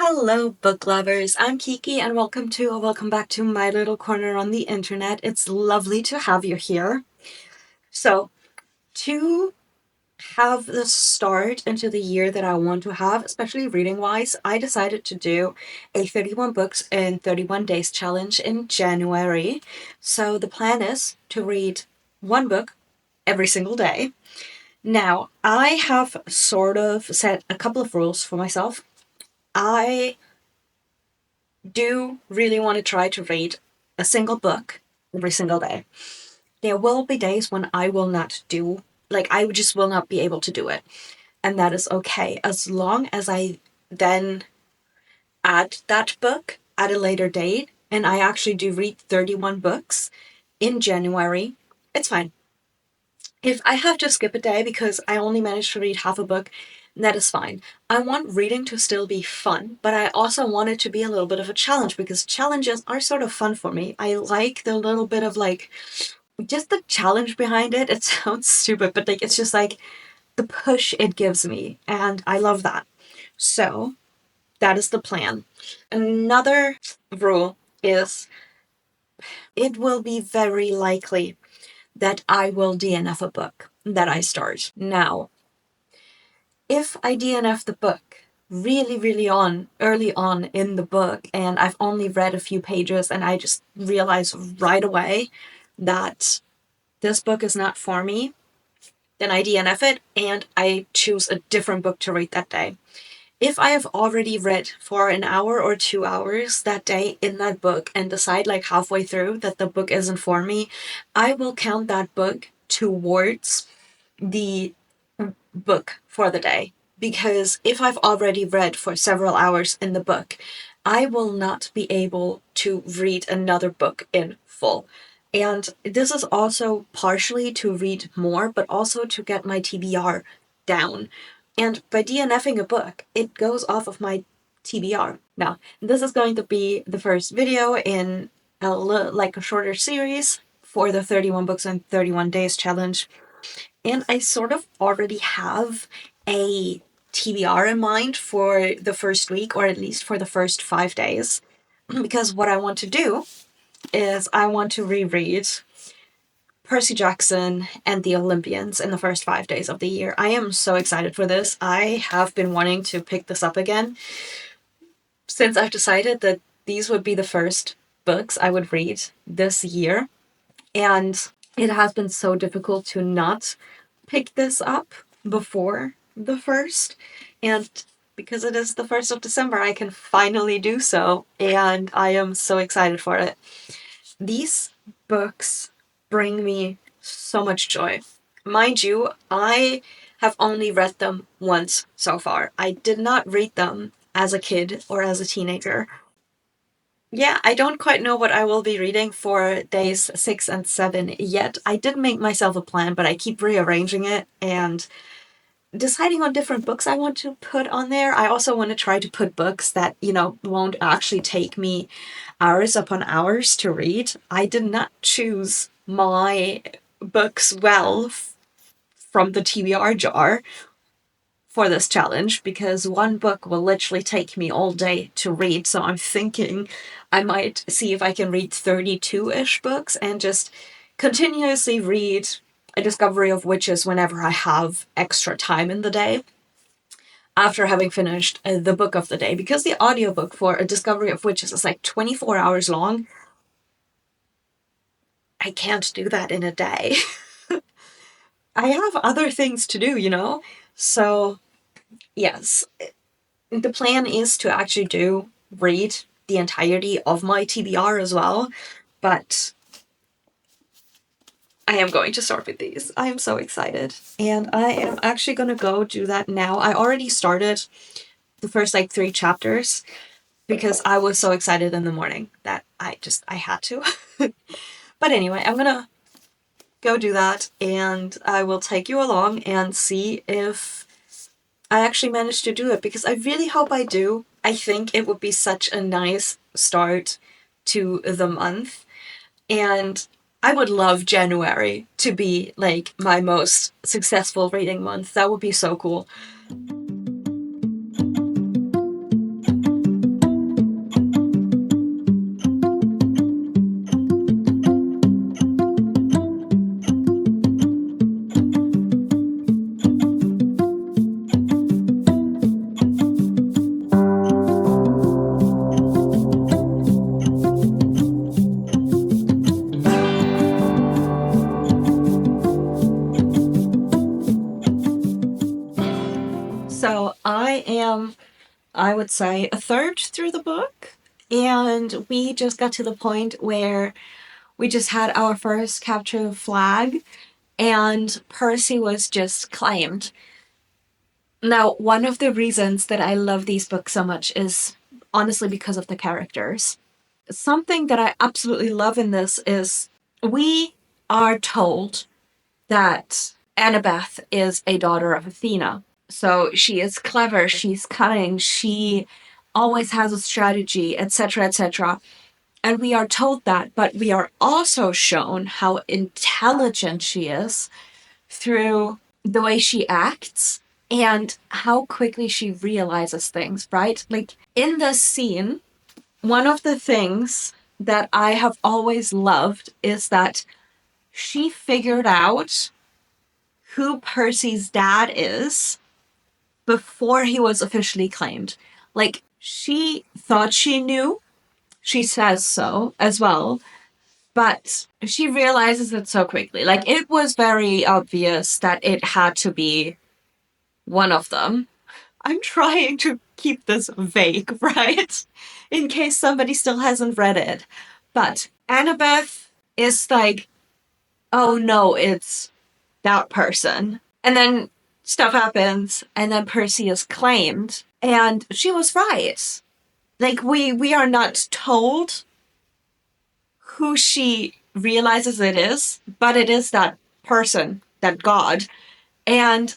Hello, book lovers. I'm Kiki, and welcome back to my little corner on the internet. It's lovely to have you here. So, to have the start into the year that I want to have, especially reading wise, I decided to do a 31 books in 31 days challenge in January. So, the plan is to read one book every single day. Now, I have sort of set a couple of rules for myself. I do really want to try to read a single book every single day. There will be days when I will not do, I just will not be able to do it. And that is okay. As long as I then add that book at a later date and I actually do read 31 books in January, it's fine. If I have to skip a day because I only managed to read half a book, that is fine. I want reading to still be fun, but I also want it to be a little bit of a challenge because challenges are sort of fun for me. I like the little bit of just the challenge behind it. It sounds stupid, but it's just the push it gives me, and I love that. So that is the plan. Another rule is it will be very likely that I will DNF a book that I start. Now, if I DNF the book early on in the book, and I've only read a few pages and I just realize right away that this book is not for me, then I DNF it and I choose a different book to read that day. If I have already read for an hour or 2 hours that day in that book and decide halfway through that the book isn't for me, I will count that book towards the book for the day. Because if I've already read for several hours in the book, I will not be able to read another book in full. And this is also partially to read more, but also to get my TBR down. And by DNFing a book, it goes off of my TBR. Now, this is going to be the first video in a shorter series for the 31 books in 31 days challenge. And I sort of already have a TBR in mind for the first week, or at least for the first 5 days. Because what I want to do is I want to reread Percy Jackson and the Olympians in the first 5 days of the year. I am so excited for this. I have been wanting to pick this up again since I've decided that these would be the first books I would read this year. And it has been so difficult to not pick this up before the 1st. And because it is the 1st of December, I can finally do so. And I am so excited for it. These books bring me so much joy. Mind you, I have only read them once so far. I did not read them as a kid or as a teenager. Yeah, I don't quite know what I will be reading for days 6 and 7 yet. I did make myself a plan, but I keep rearranging it and deciding on different books I want to put on there. I also want to try to put books that, won't actually take me hours upon hours to read. I did not choose my books well from the TBR jar for this challenge because one book will literally take me all day to read. So I'm thinking I might see if I can read 32-ish books and just continuously read A Discovery of Witches whenever I have extra time in the day after having finished the book of the day, because the audiobook for A Discovery of Witches is 24 hours long. I can't do that in a day. I have other things to do. So yes, the plan is to actually read the entirety of my TBR as well, but I am going to start with these. I am so excited. And I am actually going to go do that now. I already started the first 3 chapters because I was so excited in the morning that I had to. But anyway, I'm going to go do that and I will take you along and see if I actually managed to do it, because I really hope I do. I think it would be such a nice start to the month. And I would love January to be my most successful reading month. That would be so cool. I would say, a third through the book. And we just got to the point where we just had our first capture flag, and Percy was just claimed. Now, one of the reasons that I love these books so much is honestly because of the characters. Something that I absolutely love in this is we are told that Annabeth is a daughter of Athena. So she is clever, she's cunning, she always has a strategy, etc., etc. And we are told that, but we are also shown how intelligent she is through the way she acts and how quickly she realizes things, right? Like in this scene, one of the things that I have always loved is that she figured out who Percy's dad is before he was officially claimed. Like, she thought she knew. She says so as well. But she realizes it so quickly. Like, it was very obvious that it had to be one of them. I'm trying to keep this vague, right? In case somebody still hasn't read it. But Annabeth is like, oh no, it's that person. And then stuff happens, and then Percy is claimed, and she was right. Like, we are not told who she realizes it is, but it is that person, that god. And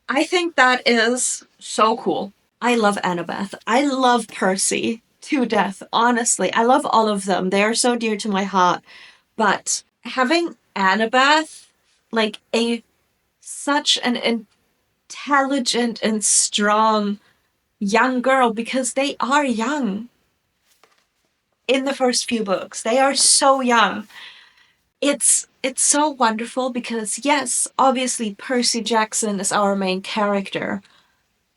I think that is so cool. I love Annabeth. I love Percy to death, honestly. I love all of them. They are so dear to my heart. But having Annabeth, like such an intelligent and strong young girl, because they are young in the first few books. They are so young. It's so wonderful because yes, obviously Percy Jackson is our main character.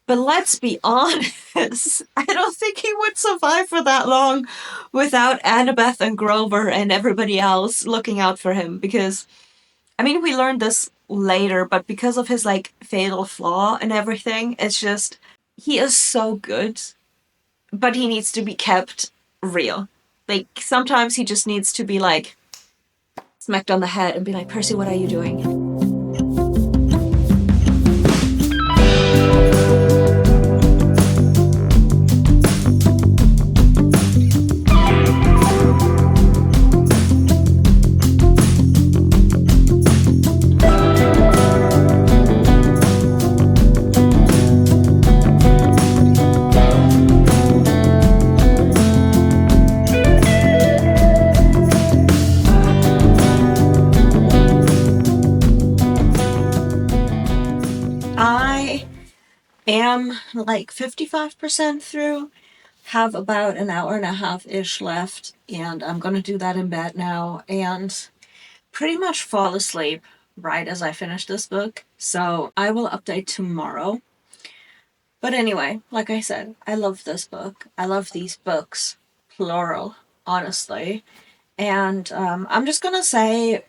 But let's be honest, I don't think he would survive for that long without Annabeth and Grover and everybody else looking out for him. Because, I mean, we learned this later, but because of his, like, fatal flaw and everything, it's just, he is so good, but he needs to be kept real. Like, sometimes he just needs to be, like, smacked on the head and be like, Percy, what are you doing? I am like 55% through, have about an hour and a half-ish left, and I'm gonna do that in bed now and pretty much fall asleep right as I finish this book. So I will update tomorrow. But anyway, like I said, I love this book. I love these books, plural, honestly. And I'm just gonna say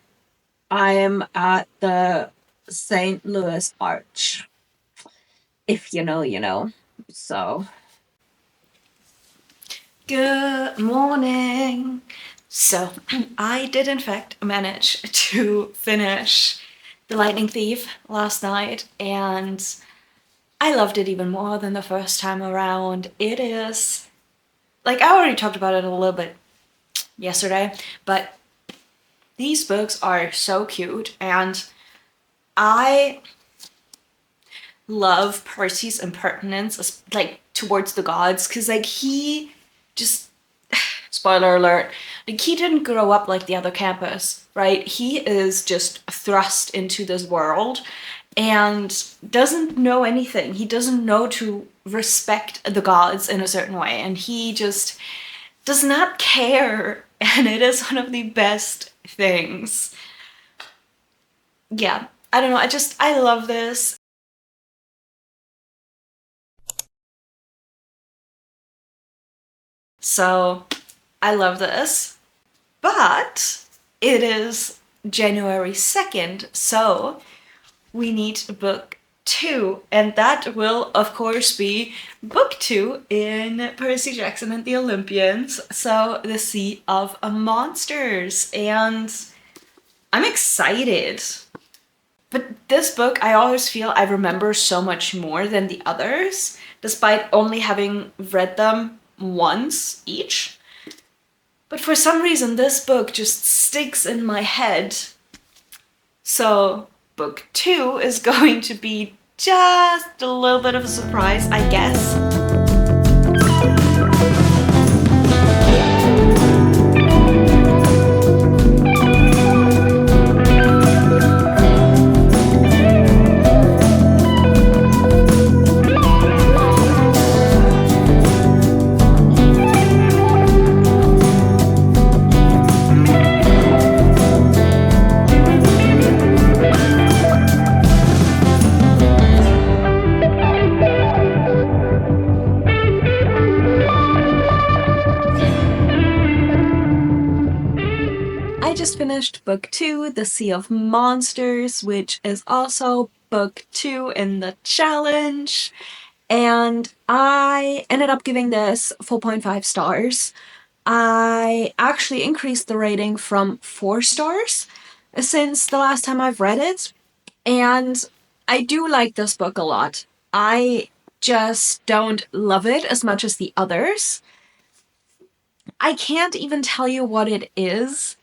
I'm at the St. Louis Arch. If you know, you know. So, good morning. So, I did in fact manage to finish The Lightning Thief last night, and I loved it even more than the first time around. It is, like, I already talked about it a little bit yesterday, but these books are so cute, and I love Percy's impertinence, like, towards the gods, because, like, he just, spoiler alert, like, he didn't grow up like the other campus, right? He is just thrust into this world and doesn't know anything. He doesn't know to respect the gods in a certain way, and he just does not care, and it is one of the best things. Yeah, I don't know, I love this. So, I love this. But it is January 2nd, so we need book 2, and that will, of course, be book 2 in Percy Jackson and the Olympians, so The Sea of Monsters, and I'm excited. But this book, I always feel I remember so much more than the others, despite only having read them once each. But for some reason, this book just sticks in my head. So, book 2 is going to be just a little bit of a surprise, I guess. I just finished book 2, The Sea of Monsters, which is also book 2 in the challenge. And I ended up giving this 4.5 stars. I actually increased the rating from 4 stars since the last time I've read it. And I do like this book a lot. I just don't love it as much as the others. I can't even tell you what it is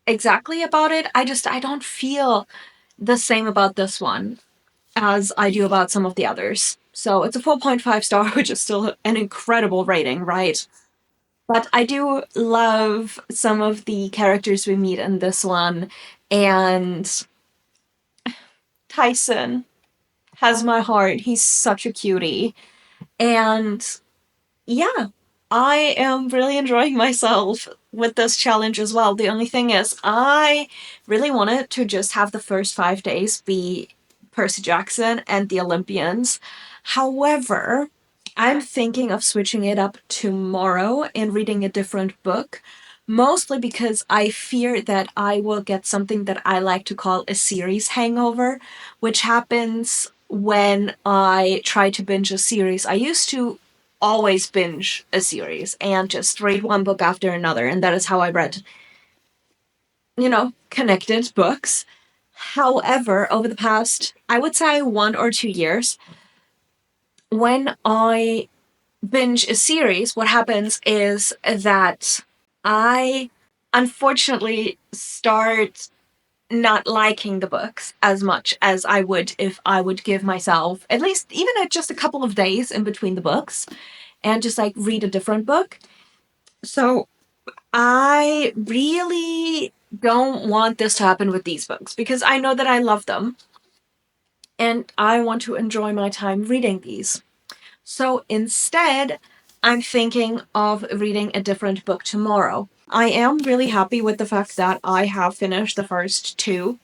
exactly about it. I don't feel the same about this one as I do about some of the others. So it's a 4.5 star, which is still an incredible rating, right? But I do love some of the characters we meet in this one, and Tyson has my heart. He's such a cutie. And yeah, I am really enjoying myself with this challenge as well. The only thing is, I really wanted to just have the first 5 days be Percy Jackson and the Olympians. However, I'm thinking of switching it up tomorrow and reading a different book, mostly because I fear that I will get something that I like to call a series hangover, which happens when I try to binge a series. I used to always binge a series and just read one book after another, and that is how I read, connected books. However, over the past, I would say 1 or 2 years, when I binge a series, what happens is that I unfortunately start not liking the books as much as I would if I would give myself at least even just a couple of days in between the books and just like read a different book. So I really don't want this to happen with these books because I know that I love them and I want to enjoy my time reading these. So instead, I'm thinking of reading a different book tomorrow. I am really happy with the fact that I have finished the first 2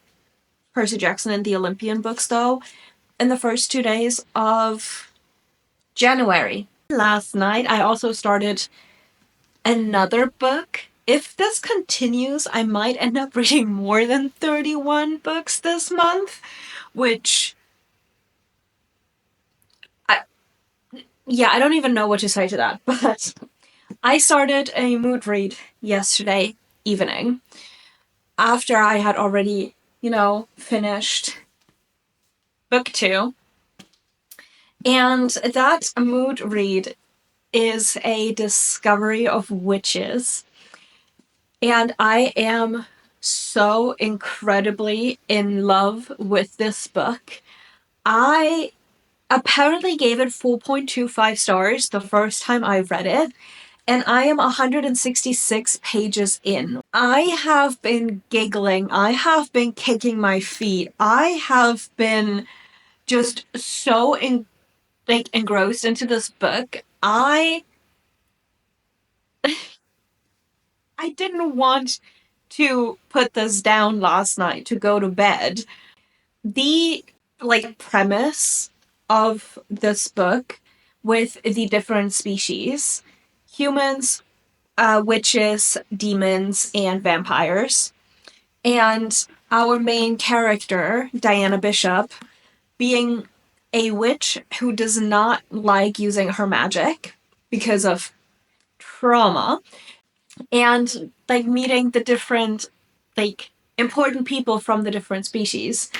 Percy Jackson and the Olympian books, though, in the first 2 days of January. Last night, I also started another book. If this continues, I might end up reading more than 31 books this month, which I don't even know what to say to that, but I started a mood read yesterday evening after I had already, finished book 2. And that mood read is a discovery of witches. And I am so incredibly in love with this book. I apparently gave it 4.25 stars the first time I read it, and I am 166 pages in. I have been giggling. I have been kicking my feet. I have been just so engrossed into this book. I didn't want to put this down last night to go to bed. The premise of this book with the different species, humans, witches, demons, and vampires. And our main character, Diana Bishop, being a witch who does not like using her magic because of trauma, and like meeting the different like important people from the different species,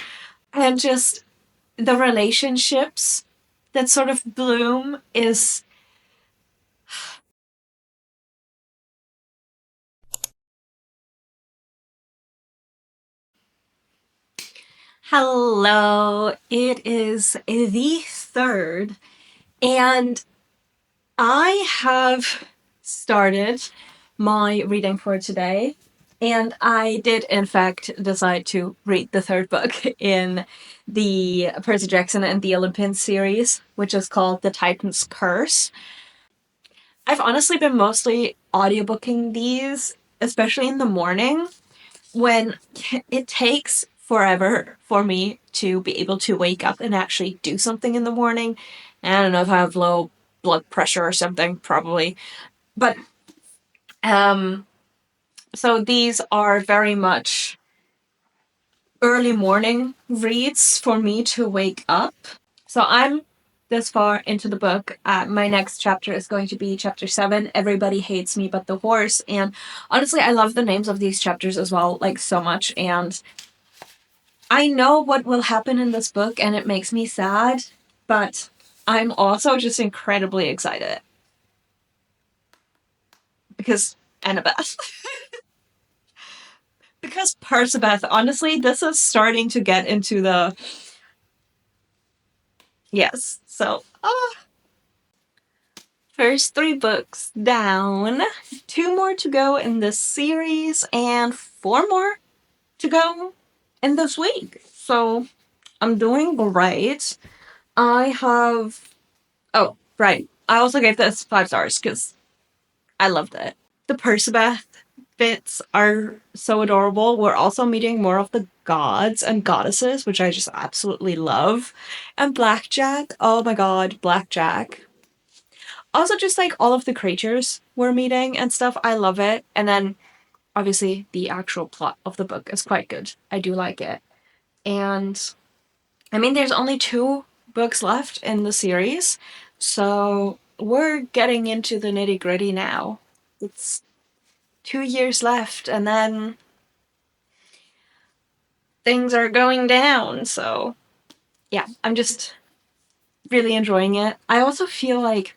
and just the relationships that sort of bloom is hello. It is the third, and I have started my reading for today, and I did, in fact, decide to read the third book in the Percy Jackson and the Olympian series, which is called The Titan's Curse. I've honestly been mostly audiobooking these, especially in the morning, when it takes forever for me to be able to wake up and actually do something in the morning. I don't know if I have low blood pressure or something, probably. But so these are very much early morning reads for me to wake up. So I'm this far into the book. My next chapter is going to be chapter 7, Everybody Hates Me But the Horse. And honestly, I love the names of these chapters as well, like so much. And I know what will happen in this book, and it makes me sad, but I'm also just incredibly excited. Because Annabeth. Because Percabeth, honestly, this is starting to get into the... Yes, so... First 3 books down. 2 more to go in this series, and 4 more to go in this week. So, I'm doing great. I have... Oh, right. I also gave this 5 stars, because I loved it. The Percabeth bits are so adorable. We're also meeting more of the gods and goddesses, which I just absolutely love. And Blackjack, oh my god, Blackjack. Also, just like all of the creatures we're meeting and stuff, I love it. And then, obviously, the actual plot of the book is quite good. I do like it. And, I mean, there's only 2 books left in the series, so we're getting into the nitty-gritty now. It's 2 years left, and then things are going down, so yeah, I'm just really enjoying it. I also feel like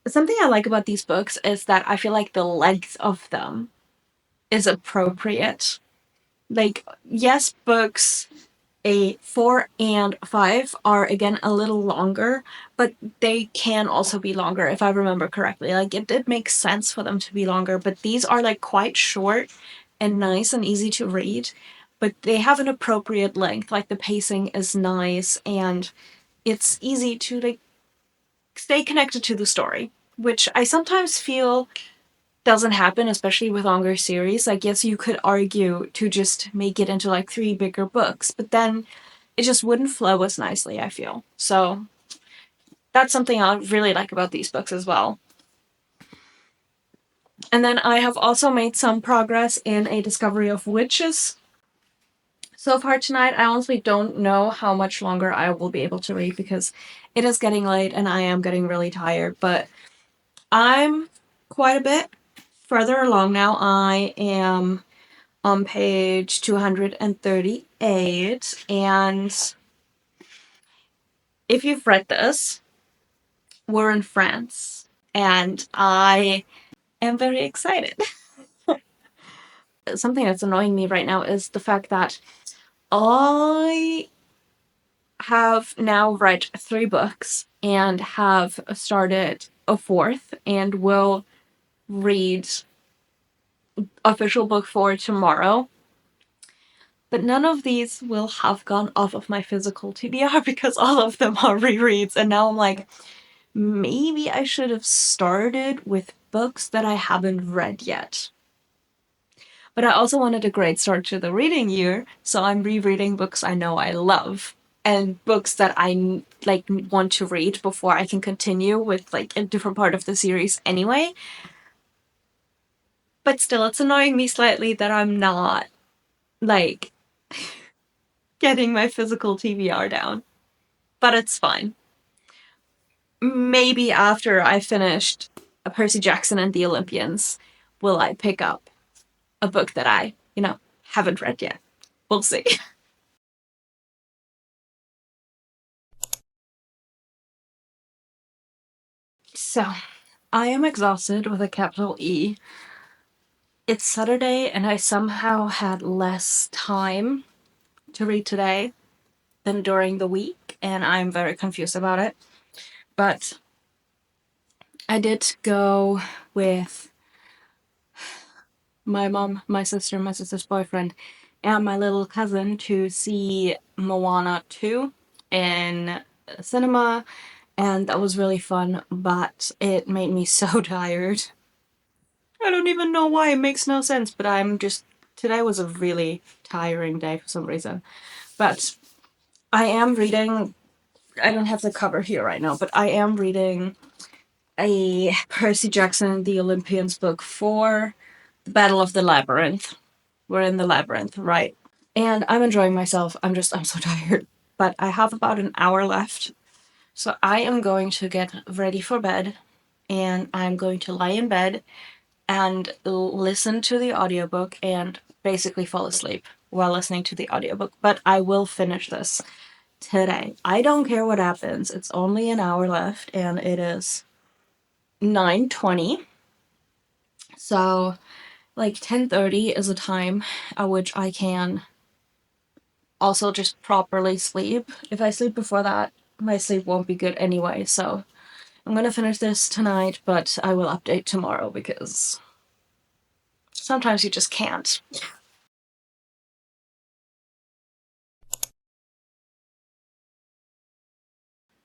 something I like about these books is that I feel like the length of them is appropriate. Like, yes, books 4 and 5 are again a little longer, but they can also be longer if I remember correctly. Like, it makes sense for them to be longer, but these are like quite short and nice and easy to read, but they have an appropriate length. Like, the pacing is nice, and it's easy to like stay connected to the story, which I sometimes feel doesn't happen, especially with longer series. Like, yes, you could argue to just make it into like 3 bigger books, but then it just wouldn't flow as nicely, I feel. So that's something I really like about these books as well. And then I have also made some progress in A Discovery of Witches so far tonight. I honestly don't know how much longer I will be able to read because it is getting late and I am getting really tired, but I'm quite a bit further along now. I am on page 238, and if you've read this, we're in France, and I am very excited. Something that's annoying me right now is the fact that I have now read 3 books and have started a 4th and will read official book 4 tomorrow. But none of these will have gone off of my physical TBR because all of them are rereads, and now I'm like, maybe I should have started with books that I haven't read yet. But I also wanted a great start to the reading year, so I'm rereading books I know I love and books that I like want to read before I can continue with like a different part of the series anyway. But still, it's annoying me slightly that I'm not like getting my physical TBR down. but it's fine. Maybe after I finished Percy Jackson and the Olympians, will I pick up a book that I, haven't read yet. We'll see. So, I am exhausted with a capital E. It's Saturday, and I somehow had less time to read today than during the week, and I'm very confused about it. But I did go with my mom, my sister's boyfriend, and my little cousin to see Moana 2 in cinema, and that was really fun, but it made me so tired. I don't even know why, it makes no sense, but today was a really tiring day for some reason. But I am reading, I don't have the cover here right now, but I am reading a Percy Jackson and the Olympians book for Battle of the Labyrinth. We're in the labyrinth, right? And I'm enjoying myself. I'm so tired. But I have about an hour left. So I am going to get ready for bed, and I'm going to lie in bed and listen to the audiobook and basically fall asleep while listening to the audiobook. But I will finish this today. I don't care what happens. It's only an hour left, and it is 9:20. So, like, 10:30 is a time at which I can also just properly sleep. If I sleep before that, my sleep won't be good anyway, so I'm gonna finish this tonight, but I will update tomorrow because sometimes you just can't.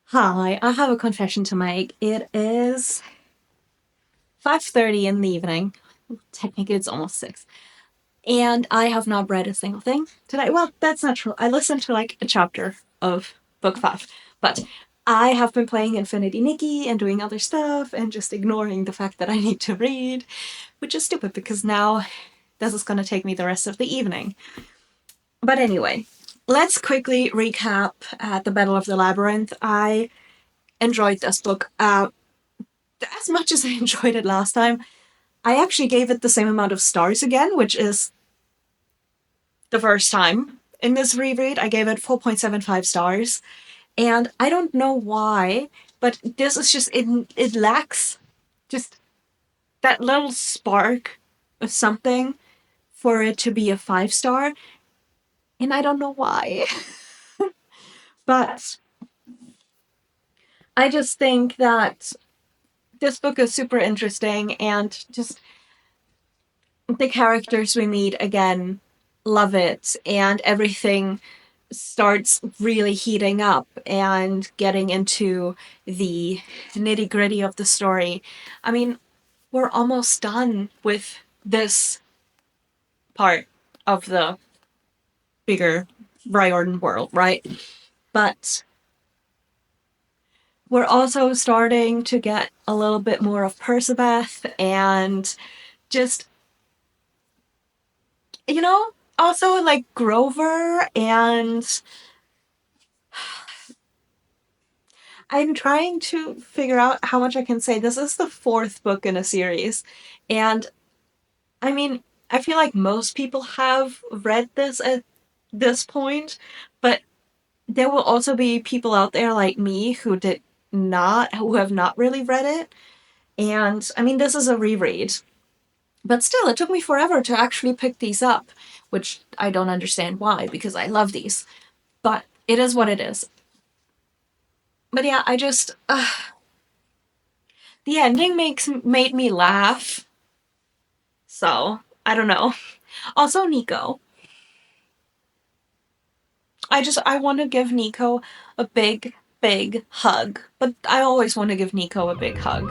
Hi, I have a confession to make. It is 5:30 in the evening. Technically, it's almost 6. And I have not read a single thing today. Well, that's not true. I listened to like a chapter of book 5, but I have been playing Infinity Nikki and doing other stuff and just ignoring the fact that I need to read, which is stupid because now this is going to take me the rest of the evening. But anyway, let's quickly recap the Battle of the Labyrinth. I enjoyed this book as much as I enjoyed it last time. I actually gave it the same amount of stars again, which is the first time in this reread. I gave it 4.75 stars. And I don't know why, but this is just, it lacks just that little spark of something for it to be a 5-star. And I don't know why. But I just think that this book is super interesting, and just the characters we meet, again, love it, and everything starts really heating up and getting into the nitty-gritty of the story. I mean, we're almost done with this part of the bigger Riordan world, right? But we're also starting to get a little bit more of Percabeth, and just, also like Grover, and I'm trying to figure out how much I can say. This is the 4th book in a series, and I mean, I feel like most people have read this at this point, but there will also be people out there like me who have not really read it. And I mean, this is a reread, but still, it took me forever to actually pick these up, which I don't understand why, because I love these. But it is what it is. But yeah, the ending made me laugh. So, I don't know. Also, Nico. I want to give Nico a big, big hug. But I always want to give Nico a big hug.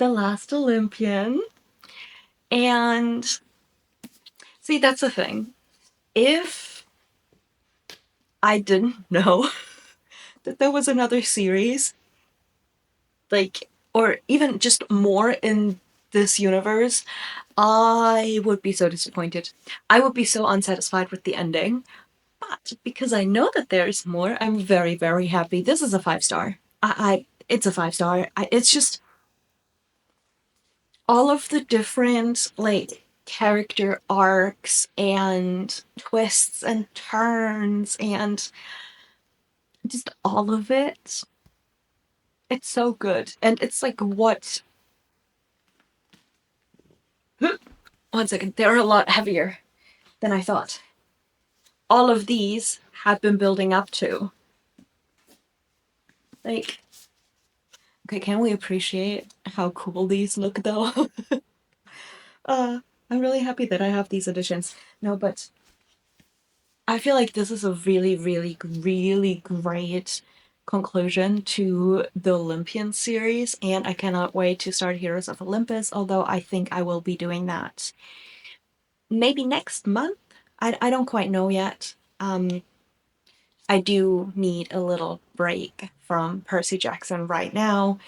The Last Olympian. And see, that's the thing. If I didn't know that there was another series, like, or even just more in this universe, I would be so disappointed. I would be so unsatisfied with the ending. But because I know that there's more, I'm very, very happy. This is a 5-star. It's a 5-star. It's just all of the different, like, character arcs and twists and turns and just all of it. It's so good. And it's like what. One second. They're a lot heavier than I thought. All of these have been building up to. Like, okay, can we appreciate how cool these look though? I'm really happy that I have these editions. No, but I feel like this is a really, really, really great conclusion to the Olympian series, and I cannot wait to start Heroes of Olympus, although I think I will be doing that maybe next month. I don't quite know yet. I do need a little break from Percy Jackson right now.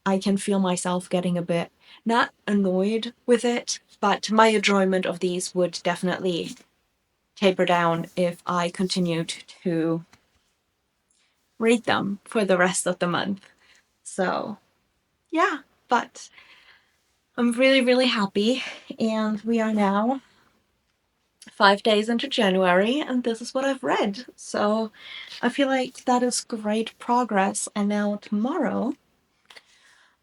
I can feel myself getting a bit, not annoyed with it, but my enjoyment of these would definitely taper down if I continued to read them for the rest of the month. So, yeah, but I'm really, really happy, and we are now 5 days into January, and this is what I've read. So, I feel like that is great progress, and now tomorrow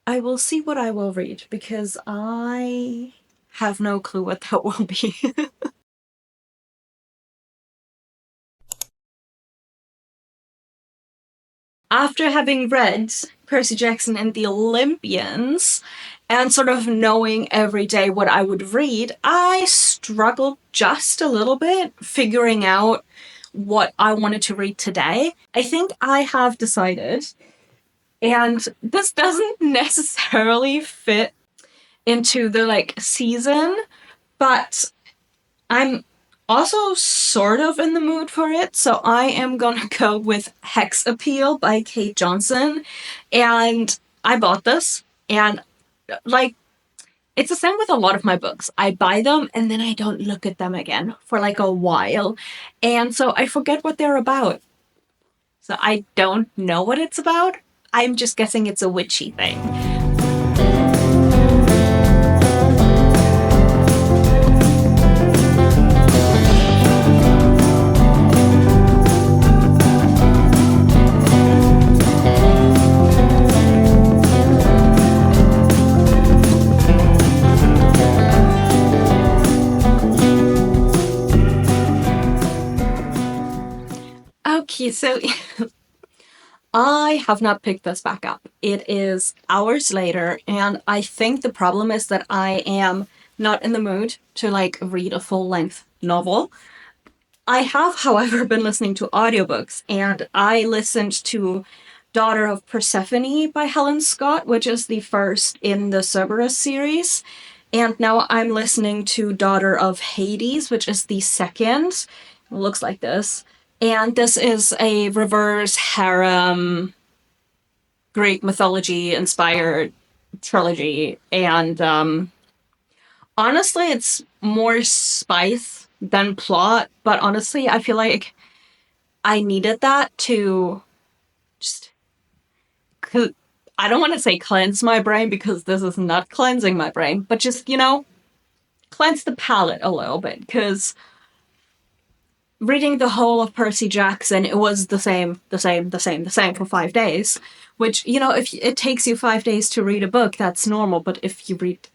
I will see what I will read because I have no clue what that will be. After having read Percy Jackson and the Olympians and sort of knowing every day what I would read, I struggled just a little bit figuring out what I wanted to read today. I think I have decided, and this doesn't necessarily fit into the like season, but I'm also sort of in the mood for it, so I am gonna go with Hex Appeal by Kate Johnson. And I bought this, and like, it's the same with a lot of my books. I buy them and then I don't look at them again for like a while. And so I forget what they're about. So I don't know what it's about. I'm just guessing it's a witchy thing. Okay, so I have not picked this back up. It is hours later, and I think the problem is that I am not in the mood to like read a full-length novel. I have, however, been listening to audiobooks, and I listened to Daughter of Persephone by Helen Scott, which is the first in the Cerberus series. And now I'm listening to Daughter of Hades, which is the second. It looks like this. And this is a reverse harem Greek mythology inspired trilogy. And honestly, it's more spice than plot. But honestly, I feel like I needed that to just. I don't want to say cleanse my brain because this is not cleansing my brain, but just, cleanse the palate a little bit. Because reading the whole of Percy Jackson, it was the same for 5 days. Which, if it takes you 5 days to read a book, that's normal. But if you read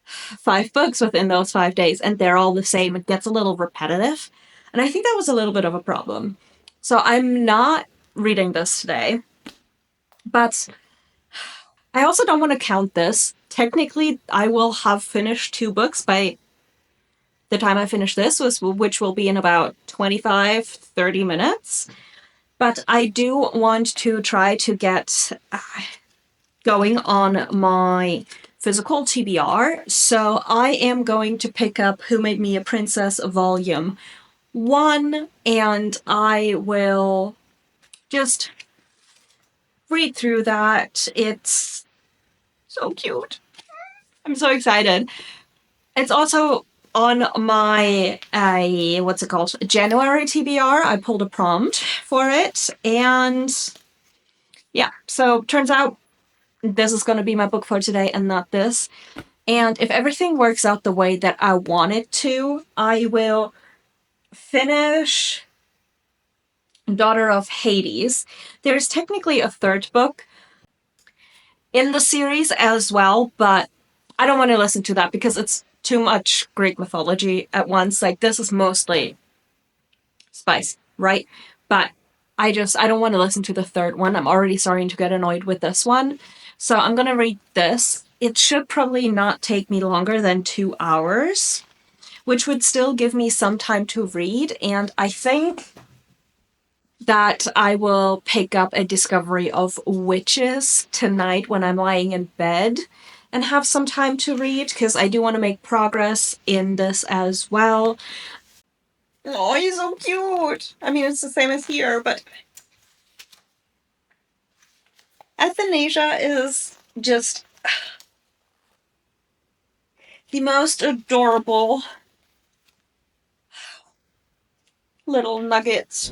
5 books within those 5 days and they're all the same, it gets a little repetitive. And I think that was a little bit of a problem. So I'm not reading this today. But I also don't want to count this. Technically, I will have finished 2 books by the time I finish this, which will be in about 25-30 minutes. But I do want to try to get going on my physical TBR, so I am going to pick up Who Made Me a Princess Volume 1, and I will just read through that. It's so cute. I'm so excited. It's also on my what's it called? January TBR. I pulled a prompt for it, and yeah. So turns out this is going to be my book for today and not this. And if everything works out the way that I want it to, I will finish Daughter of Hades. There's technically a third book in the series as well, but I don't want to listen to that because it's too much Greek mythology at once. Like, this is mostly spice, right? But I don't want to listen to the third one. I'm already starting to get annoyed with this one. So I'm going to read this. It should probably not take me longer than 2 hours, which would still give me some time to read. And I think that I will pick up A Discovery of Witches tonight when I'm lying in bed and have some time to read, because I do want to make progress in this as well. Oh, he's so cute! I mean, it's the same as here, but Athanasia is just the most adorable little nuggets.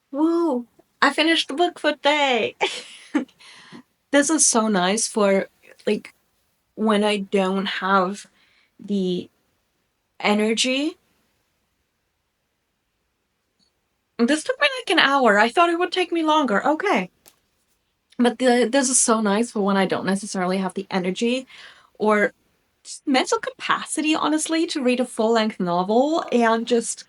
Woo! I finished the book for today! This is so nice for, like, when I don't have the energy. This took me like an hour. I thought it would take me longer. Okay. But this is so nice for when I don't necessarily have the energy or just mental capacity, honestly, to read a full-length novel. And just,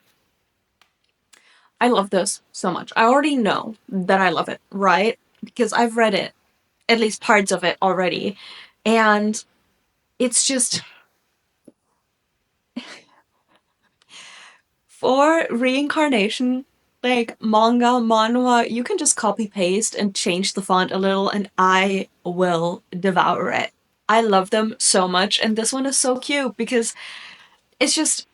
I love this so much. I already know that I love it, right? Because I've read it, at least parts of it already. And it's just, for reincarnation, like manga, manhwa, you can just copy paste and change the font a little and I will devour it. I love them so much, and this one is so cute because it's just,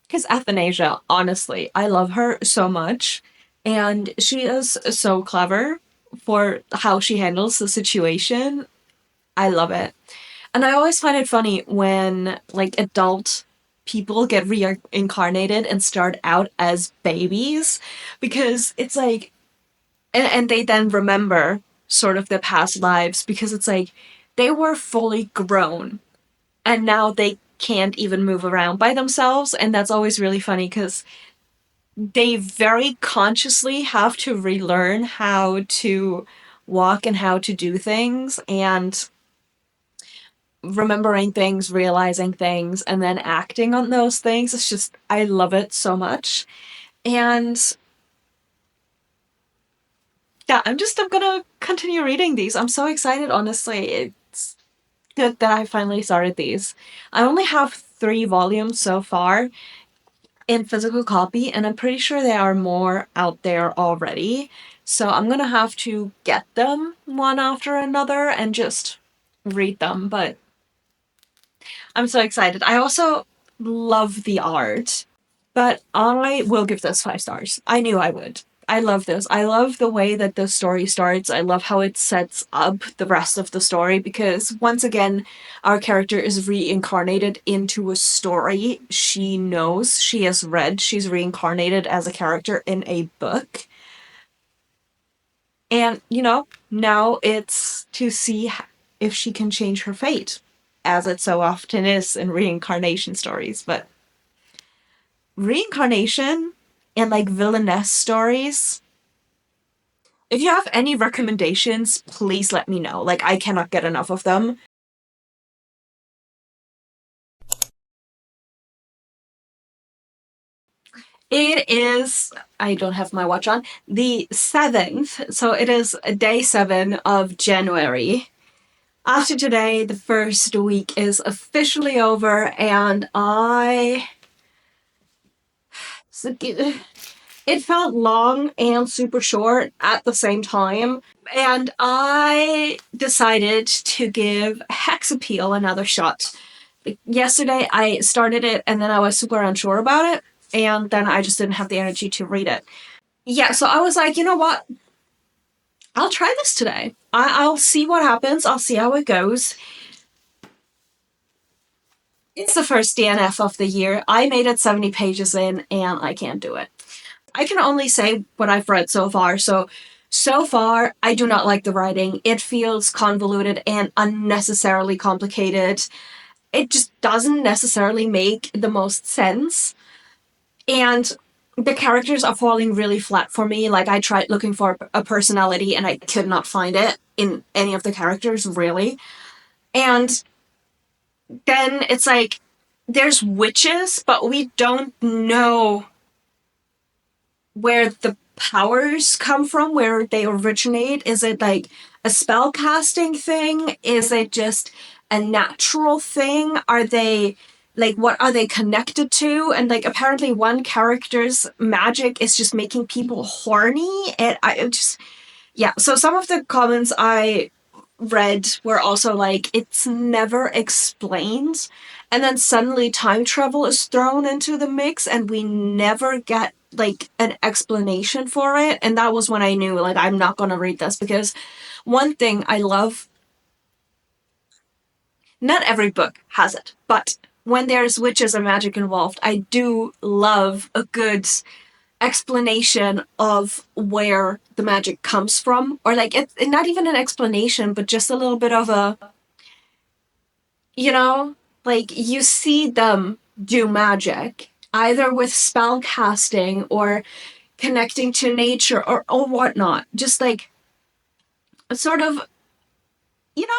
because Athanasia, honestly, I love her so much, and she is so clever for how she handles the situation. I love it. And I always find it funny when, like, adult people get reincarnated and start out as babies, because it's like, and they then remember sort of their past lives, because it's like they were fully grown and now they can't even move around by themselves. And that's always really funny because they very consciously have to relearn how to walk and how to do things, and remembering things, realizing things, and then acting on those things. It's just, I love it so much. And yeah, I'm gonna continue reading these. I'm so excited, honestly. It's good that I finally started these. I only have 3 volumes so far in physical copy, and I'm pretty sure there are more out there already. So I'm gonna have to get them one after another and just read them, but I'm so excited. I also love the art, but I will give this 5 stars. I knew I would. I love this. I love the way that the story starts. I love how it sets up the rest of the story, because once again, our character is reincarnated into a story she knows, she has read. She's reincarnated as a character in a book. And, now it's to see if she can change her fate, as it so often is in reincarnation stories. But reincarnation and, like, villainess stories, if you have any recommendations, please let me know. Like, I cannot get enough of them. It is, I don't have my watch on, the 7th. So it is day 7 of January. After today, the first week is officially over, and it felt long and super short at the same time. And I decided to give Hex Appeal another shot. Yesterday, I started it and then I was super unsure about it. And then I just didn't have the energy to read it. Yeah, so I was like, you know what? I'll try this today. I'll see what happens. I'll see how it goes. It's the first DNF of the year. I made it 70 pages in and I can't do it. I can only say what I've read so far. So far, I do not like the writing. It feels convoluted and unnecessarily complicated. It just doesn't necessarily make the most sense. And the characters are falling really flat for me. Like, I tried looking for a personality and I could not find it in any of the characters, really. And then it's like, there's witches, but we don't know where the powers come from, where they originate. Is it like a spell casting thing? Is it just a natural thing? Are they like, what are they connected to? And like, apparently one character's magic is just making people horny. And I just, yeah. So some of the comments I read were also like, it's never explained. And then suddenly time travel is thrown into the mix and we never get like an explanation for it. And that was when I knew, like, I'm not going to read this, because one thing I love, not every book has it, but when there's witches and magic involved, I do love a good explanation of where the magic comes from. Or like, it's not even an explanation, but just a little bit of a, you know, like, you see them do magic either with spell casting or connecting to nature or whatnot. Just like sort of, you know?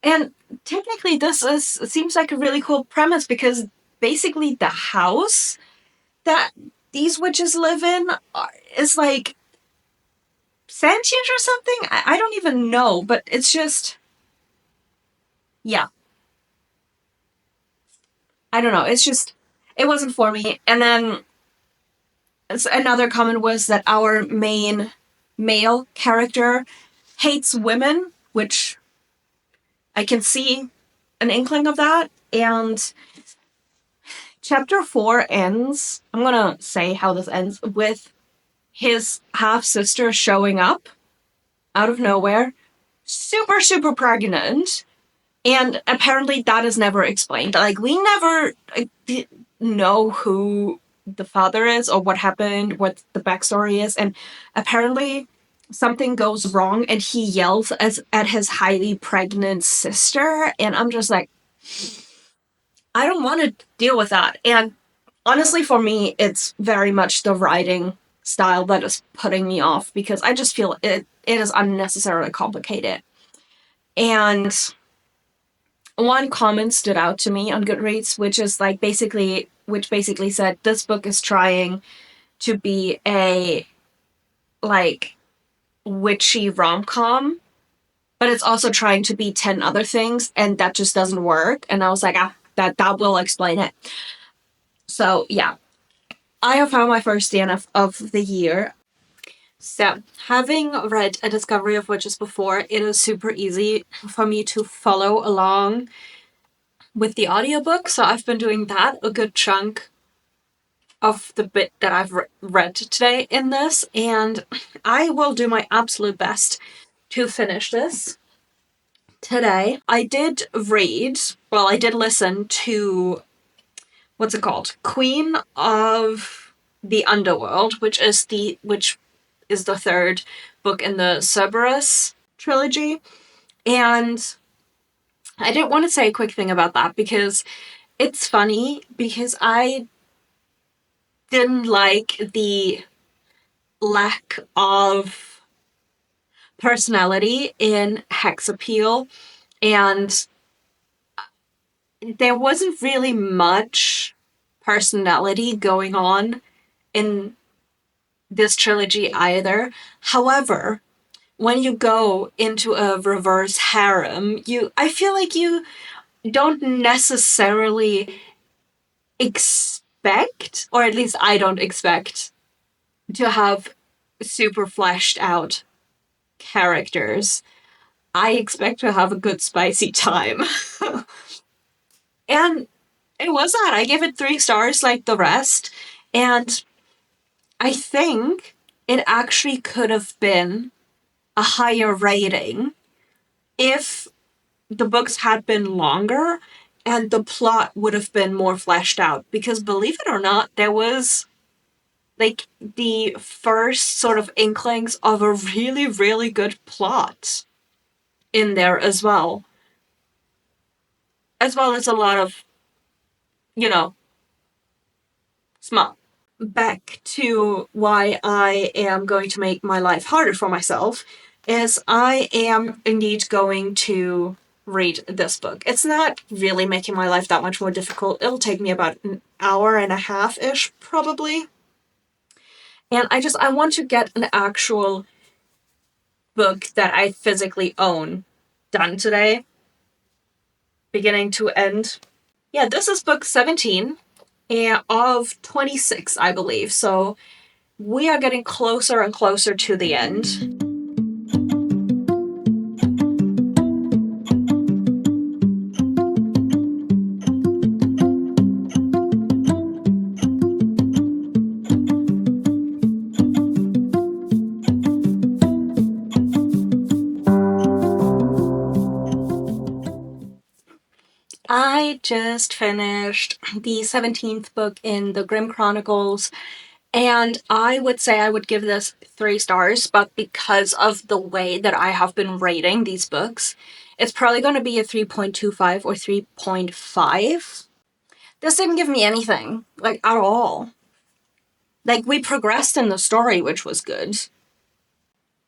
And technically, this seems like a really cool premise, because basically the house that these witches live in is like sentient or something. I don't even know, but it's just, yeah. I don't know. It's just, it wasn't for me. And then another comment was that our main male character hates women, which I can see an inkling of that. And chapter 4 ends, I'm gonna say how this ends, with his half sister showing up out of nowhere, super, super pregnant. And apparently that is never explained. Like, we never know who the father is or what happened, what the backstory is. And apparently something goes wrong and he yells at his highly pregnant sister. And I'm just like, I don't want to deal with that. And honestly, for me, it's very much the writing style that is putting me off, because I just feel it is unnecessarily complicated. And one comment stood out to me on Goodreads, which basically said this book is trying to be a like witchy rom-com, but it's also trying to be 10 other things, and that just doesn't work. And I was like, that will explain it. So yeah, I have found my first DNF of the year. So, having read A Discovery of Witches before, it is super easy for me to follow along with the audiobook. So I've been doing that a good chunk of the bit that I've read today in this, and I will do my absolute best to finish this today. I did listen to, what's it called? Queen of the Underworld, which is the third book in the Cerberus trilogy. And I did want to say a quick thing about that, because it's funny, because I didn't like the lack of personality in Hex Appeal, and there wasn't really much personality going on in this trilogy either. However, when you go into a reverse harem, I feel like you don't necessarily expect, or at least I don't expect, to have super fleshed out characters. I expect to have a good spicy time. And it was that. I gave it 3 stars like the rest. And I think it actually could have been a higher rating if the books had been longer and the plot would have been more fleshed out. Because believe it or not, there was like the first sort of inklings of a really, really good plot in there as well. As well as a lot of, smut. Back to why I am going to make my life harder for myself is I am indeed going to read this book. It's not really making my life that much more difficult. It'll take me about an hour and a half-ish, probably. And I want to get an actual book that I physically own done today, beginning to end. Yeah, this is book 17 of 26, I believe. So we are getting closer and closer to the end. I just finished the 17th book in the Grimm Chronicles, and I would say I would give this 3 stars, but because of the way that I have been rating these books, it's probably going to be a 3.25 or 3.5. This didn't give me anything, like, at all. Like, we progressed in the story, which was good.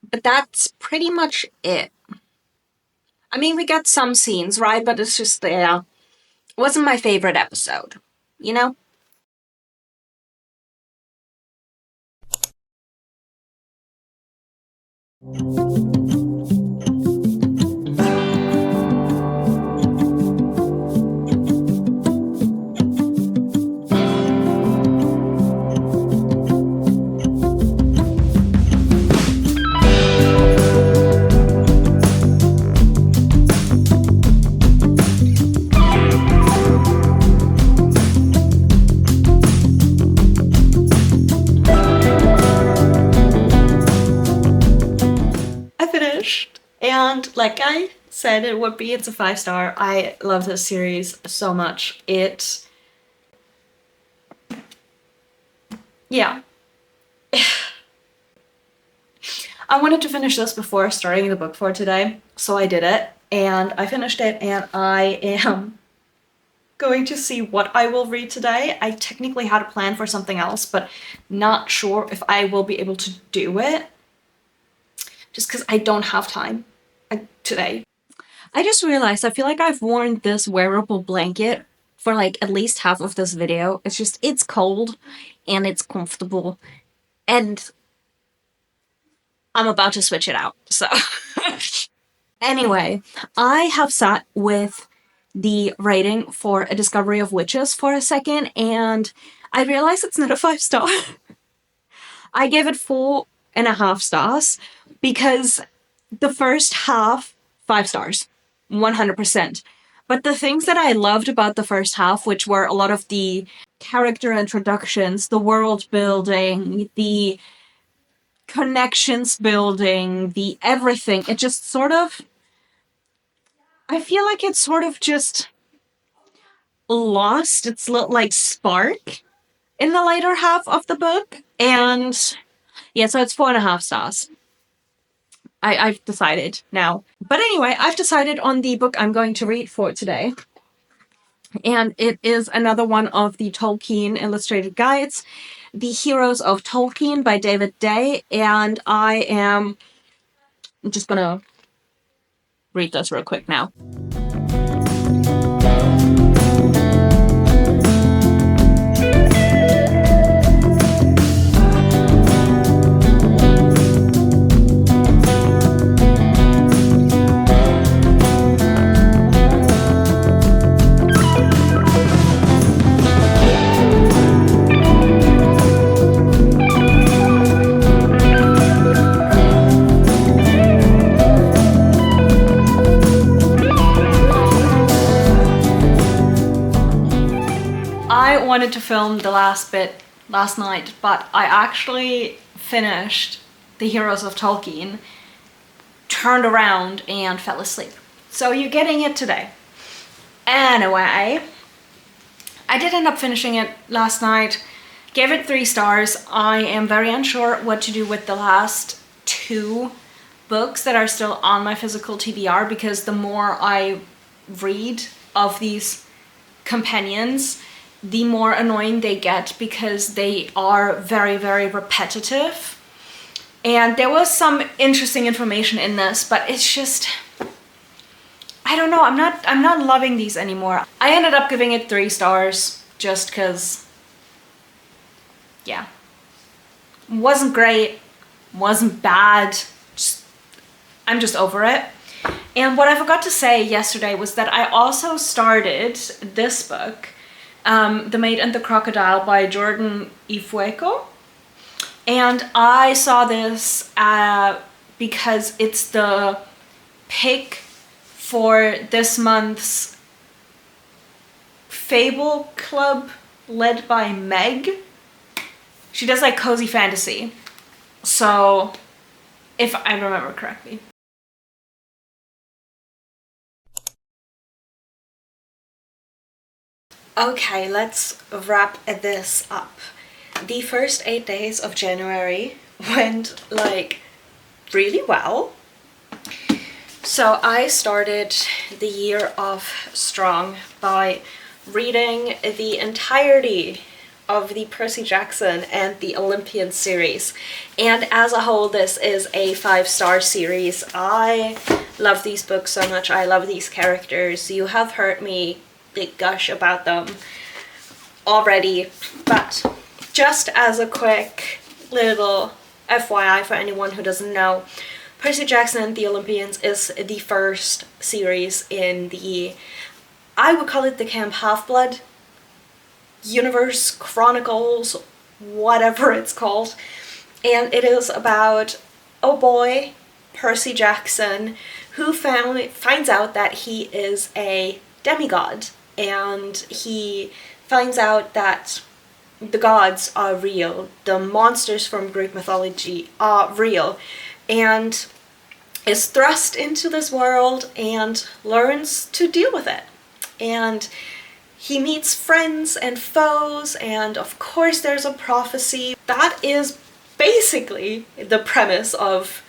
But that's pretty much it. I mean, we got some scenes, right? But it's just there. It wasn't my favorite episode, you know? And like I said it would be, it's a 5-star. I love this series so much. Yeah. I wanted to finish this before starting the book for today, so I did it, and I finished it, and I am going to see what I will read today. I technically had a plan for something else, but not sure if I will be able to do it, just because I don't have time today. I just realized I feel like I've worn this wearable blanket for like at least half of this video. It's cold and it's comfortable, and I'm about to switch it out, so. Anyway, I have sat with the rating for A Discovery of Witches for a second, and I realized it's not a 5-star. I gave it 4.5 stars because the first half, 5 stars, 100%. But the things that I loved about the first half, which were a lot of the character introductions, the world building, the connections building, the everything, it just sort of, I feel like it sort of just lost its little, like, spark in the later half of the book. And yeah, so it's 4.5 stars. I've decided now. But anyway, I've decided on the book I'm going to read for today. And it is another one of the Tolkien illustrated guides, The Heroes of Tolkien by David Day. And I'm just gonna read this real quick now. wanted to film the last bit last night, but I actually finished The Heroes of Tolkien, turned around and fell asleep. So you're getting it today. Anyway, I did end up finishing it last night, gave it 3 stars. I am very unsure what to do with the last 2 books that are still on my physical TBR, because the more I read of these companions, the more annoying they get, because they are very, very repetitive. And there was some interesting information in this, but it's just, I don't know, I'm not loving these anymore. I ended up giving it 3 stars just because, yeah. Wasn't great, wasn't bad, I'm just over it. And what I forgot to say yesterday was that I also started this book, The Maid and the Crocodile by Jordan Ifueko. And I saw this because it's the pick for this month's Fable Club led by Meg. She does like cozy fantasy. So, if I remember correctly. Okay, let's wrap this up. The first 8 days of January went like really well. So I started the year off strong by reading the entirety of the Percy Jackson and the Olympian series. And as a whole, this is a 5-star series. I love these books so much. I love these characters. You have heard me gush about them already, but just as a quick little FYI for anyone who doesn't know, Percy Jackson and the Olympians is the first series in the, I would call it the Camp Half-Blood universe, chronicles, whatever it's called. And it is about a boy, Percy Jackson, who finds out that he is a demigod. And he finds out that the gods are real, the monsters from Greek mythology are real, and is thrust into this world and learns to deal with it. And he meets friends and foes, and of course there's a prophecy. That is basically the premise of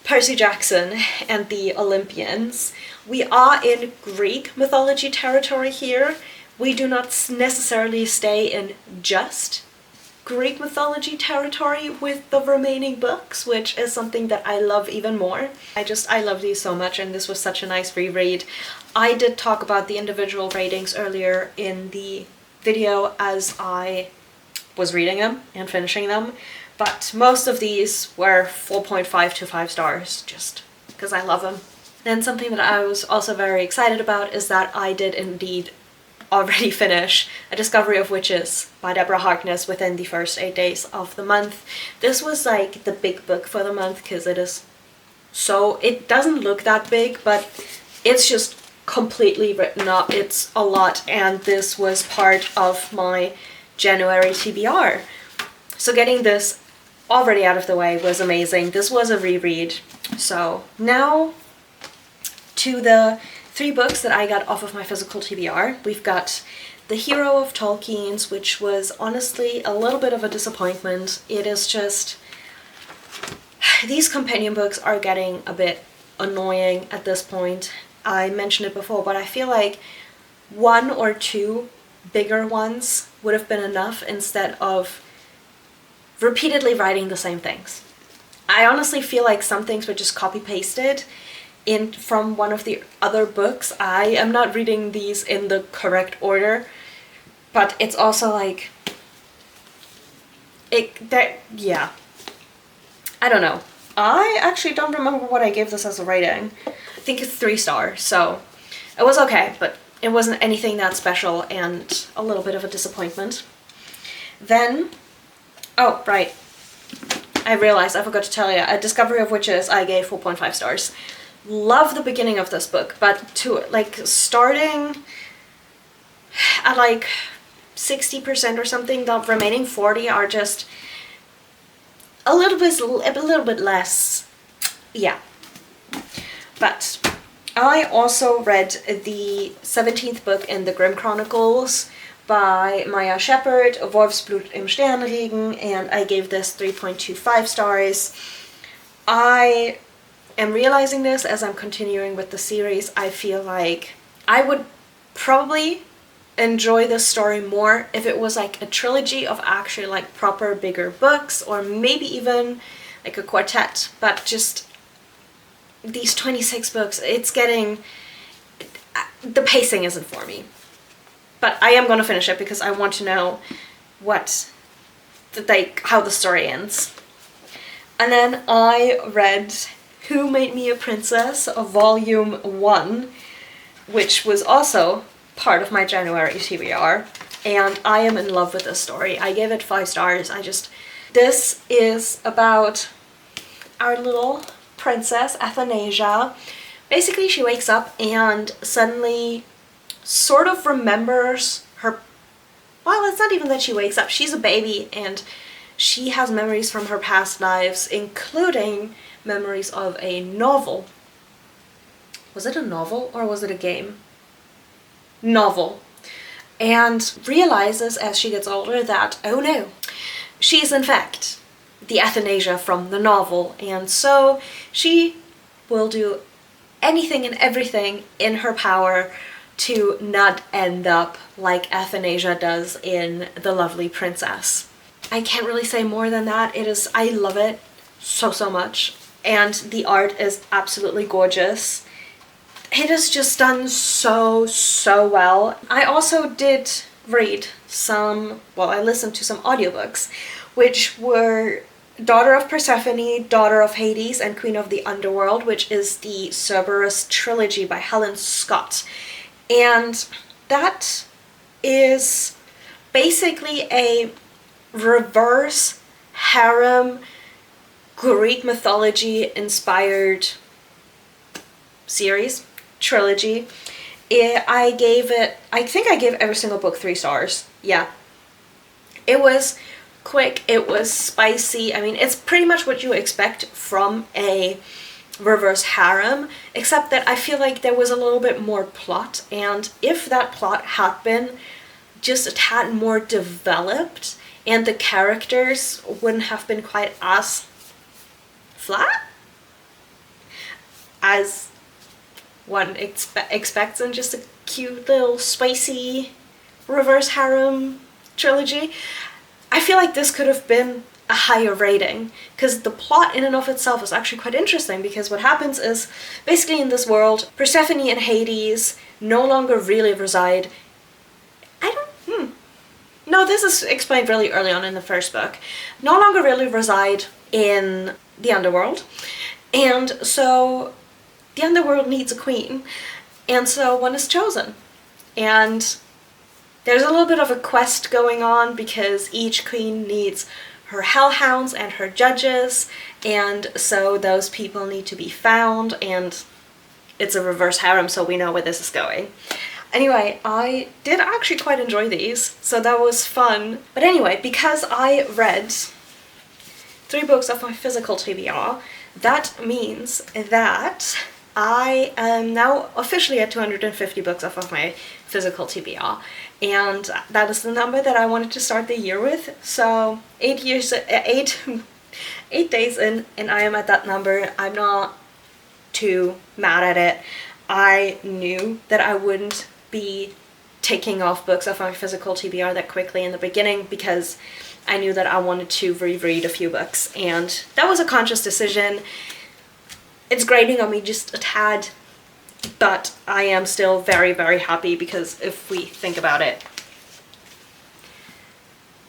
Percy Jackson and the Olympians. We are in Greek mythology territory here. We do not necessarily stay in just Greek mythology territory with the remaining books, which is something that I love even more. I love these so much, and this was such a nice reread. I did talk about the individual ratings earlier in the video as I was reading them and finishing them, but most of these were 4.5 to 5 stars, just because I love them. Then something that I was also very excited about is that I did indeed already finish A Discovery of Witches by Deborah Harkness within the first 8 days of the month. This was like the big book for the month because it doesn't look that big, but it's just completely written up. It's a lot, and this was part of my January TBR. So getting this already out of the way was amazing. This was a reread. So now to the 3 books that I got off of my physical TBR. We've got The Hero of Tolkien's, which was honestly a little bit of a disappointment. It is just, these companion books are getting a bit annoying at this point. I mentioned it before, but I feel like 1 or 2 bigger ones would have been enough instead of repeatedly writing the same things. I honestly feel like some things were just copy-pasted from one of the other books. I am not reading these in the correct order, but it's also like, yeah. I don't know. I actually don't remember what I gave this as a rating. I think it's 3 stars, so it was okay, but it wasn't anything that special and a little bit of a disappointment. Then, oh, right. I realized I forgot to tell you, A Discovery of Witches I gave 4.5 stars. Love the beginning of this book, but to like starting at like 60% or something. The remaining 40 are just a little bit less. Yeah. But I also read the 17th book in the Grimm Chronicles by Maya Shepard, Wolfsblut im Sternregen, and I gave this 3.25 stars. I am realizing this as I'm continuing with the series. I feel like I would probably enjoy this story more if it was like a trilogy of actually like proper bigger books, or maybe even like a quartet, but just these 26 books, it's getting, the pacing isn't for me. But I am going to finish it because I want to know how the story ends. And then I read Who Made Me a Princess, Volume 1, which was also part of my January TBR, and I am in love with this story. I gave it 5 stars. This is about our little princess, Athanasia. Basically, she wakes up and suddenly sort of remembers her, well, it's not even that she wakes up, she's a baby, and she has memories from her past lives, including memories of a novel. Was it a novel or was it a game? Novel. And realizes as she gets older that, oh no, she is in fact the Athanasia from the novel, and so she will do anything and everything in her power to not end up like Athanasia does in The Lovely Princess. I can't really say more than that. I love it so much, and the art is absolutely gorgeous. It is just done so well. I also did read I listened to some audiobooks, which were Daughter of Persephone, Daughter of Hades, and Queen of the Underworld, which is the Cerberus trilogy by Helen Scott. And that is basically a reverse harem Greek mythology inspired series, trilogy. I think I gave every single book 3 stars. Yeah. It was quick, it was spicy. I mean, it's pretty much what you expect from a reverse harem, except that I feel like there was a little bit more plot, and if that plot had been just a tad more developed and the characters wouldn't have been quite as flat as one expects in just a cute little spicy reverse harem trilogy, I feel like this could have been a higher rating, because the plot in and of itself is actually quite interesting, because what happens is, basically in this world, Persephone and Hades no longer really reside. No, this is explained really early on in the first book. No longer really reside in the underworld, and so the underworld needs a queen, and so one is chosen. And there's a little bit of a quest going on, because each queen needs her hellhounds and her judges, and so those people need to be found, and it's a reverse harem, so we know where this is going. Anyway, I did actually quite enjoy these, so that was fun. But anyway, because I read 3 books of my physical TBR, that means that I am now officially at 250 books off of my physical TBR, and that is the number that I wanted to start the year with. So 8 days in, and I am at that number. I'm not too mad at it. I knew that I wouldn't be taking off books off my physical TBR that quickly in the beginning, because I knew that I wanted to reread a few books, and that was a conscious decision. It's grating on me just a tad, but I am still very happy, because if we think about it,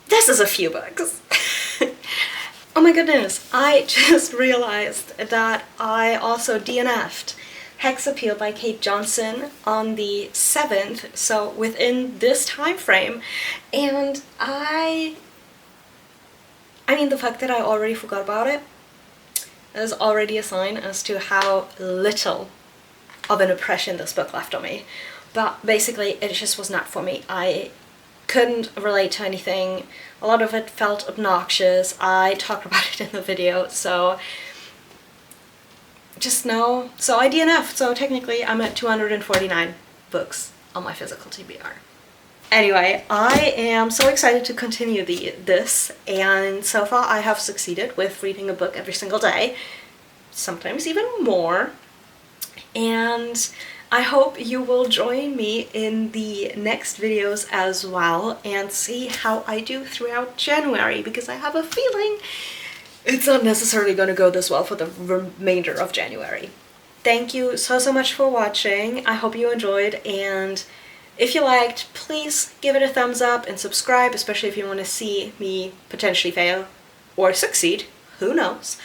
this is a few books. Oh my goodness, I just realized that I also DNF'd Hex Appeal by Kate Johnson on the 7th, so within this time frame, and I mean, the fact that I already forgot about it is already a sign as to how little of an impression this book left on me. But basically, it just was not for me. I couldn't relate to anything. A lot of it felt obnoxious. I talked about it in the video, so just know. So I DNF, so technically I'm at 249 books on my physical TBR. Anyway, I am so excited to continue this, and so far I have succeeded with reading a book every single day, sometimes even more, and I hope you will join me in the next videos as well and see how I do throughout January, because I have a feeling it's not necessarily going to go this well for the remainder of January. Thank you so much for watching. I hope you enjoyed, and if you liked, please give it a thumbs up and subscribe, especially if you want to see me potentially fail or succeed, who knows,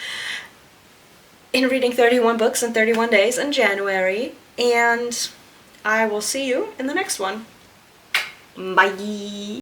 in reading 31 books in 31 days in January. And I will see you in the next one. Bye!